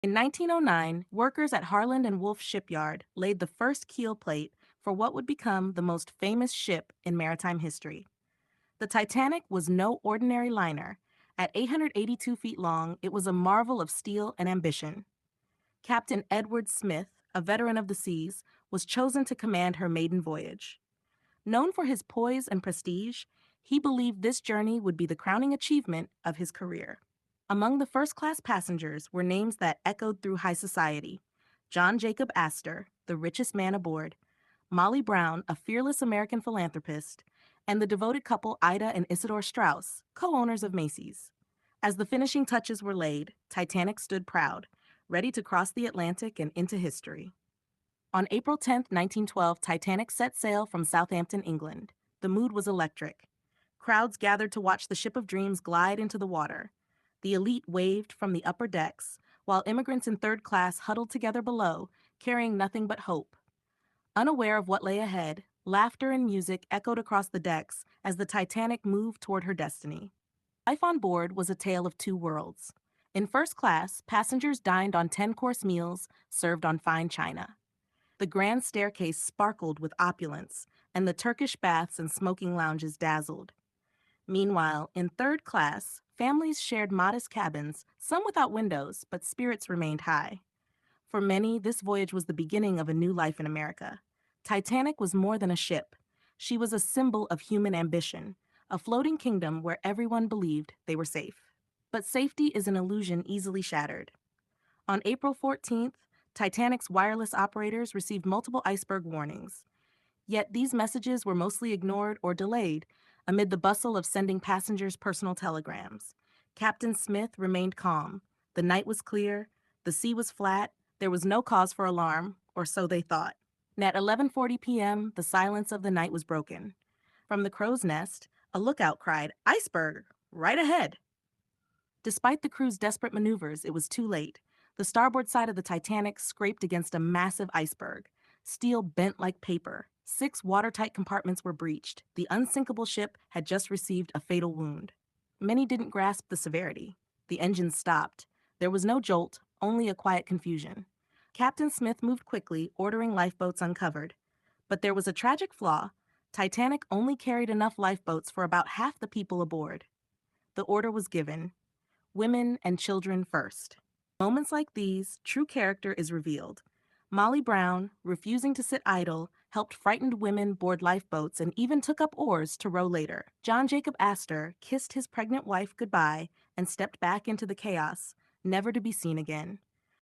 In 1909, workers at Harland and Wolff shipyard laid the first keel plate for what would become the most famous ship in maritime history. The Titanic was no ordinary liner. At 882 feet long, it was a marvel of steel and ambition. Captain Edward Smith, a veteran of the seas, was chosen to command her maiden voyage. Known for his poise and prestige, he believed this journey would be the crowning achievement of his career. Among the first class passengers were names that echoed through high society: John Jacob Astor, the richest man aboard, Molly Brown, a fearless American philanthropist, and the devoted couple Ida and Isidor Straus, co owners of Macy's. As the finishing touches were laid, Titanic stood proud, ready to cross the Atlantic and into history. On April 10, 1912, Titanic set sail from Southampton, England. The mood was electric. Crowds gathered to watch the ship of dreams glide into the water. The elite waved from the upper decks, while immigrants in third class huddled together below, carrying nothing but hope. Unaware of what lay ahead, laughter and music echoed across the decks as the Titanic moved toward her destiny. Life on board was a tale of two worlds. In first class, passengers dined on 10-course meals served on fine china. The grand staircase sparkled with opulence, and the Turkish baths and smoking lounges dazzled. Meanwhile, in third class, families shared modest cabins, some without windows, but spirits remained high. For many, this voyage was the beginning of a new life in America. Titanic was more than a ship. She was a symbol of human ambition, a floating kingdom where everyone believed they were safe. But safety is an illusion easily shattered. On April 14th, Titanic's wireless operators received multiple iceberg warnings. Yet these messages were mostly ignored or delayed amid the bustle of sending passengers personal telegrams. Captain Smith remained calm. The night was clear, the sea was flat, there was no cause for alarm, or so they thought. And at 11:40 p.m., the silence of the night was broken. From the crow's nest, a lookout cried, "Iceberg! Right ahead!" Despite the crew's desperate maneuvers, it was too late. The starboard side of the Titanic scraped against a massive iceberg. Steel bent like paper. 6 watertight compartments were breached. The unsinkable ship had just received a fatal wound. Many didn't grasp the severity. The engines stopped. There was no jolt, only a quiet confusion. Captain Smith moved quickly, ordering lifeboats uncovered. But there was a tragic flaw. Titanic only carried enough lifeboats for about half the people aboard. The order was given: women and children first. Moments like these, true character is revealed. Molly Brown, refusing to sit idle, helped frightened women board lifeboats and even took up oars to row later. John Jacob Astor kissed his pregnant wife goodbye and stepped back into the chaos, never to be seen again.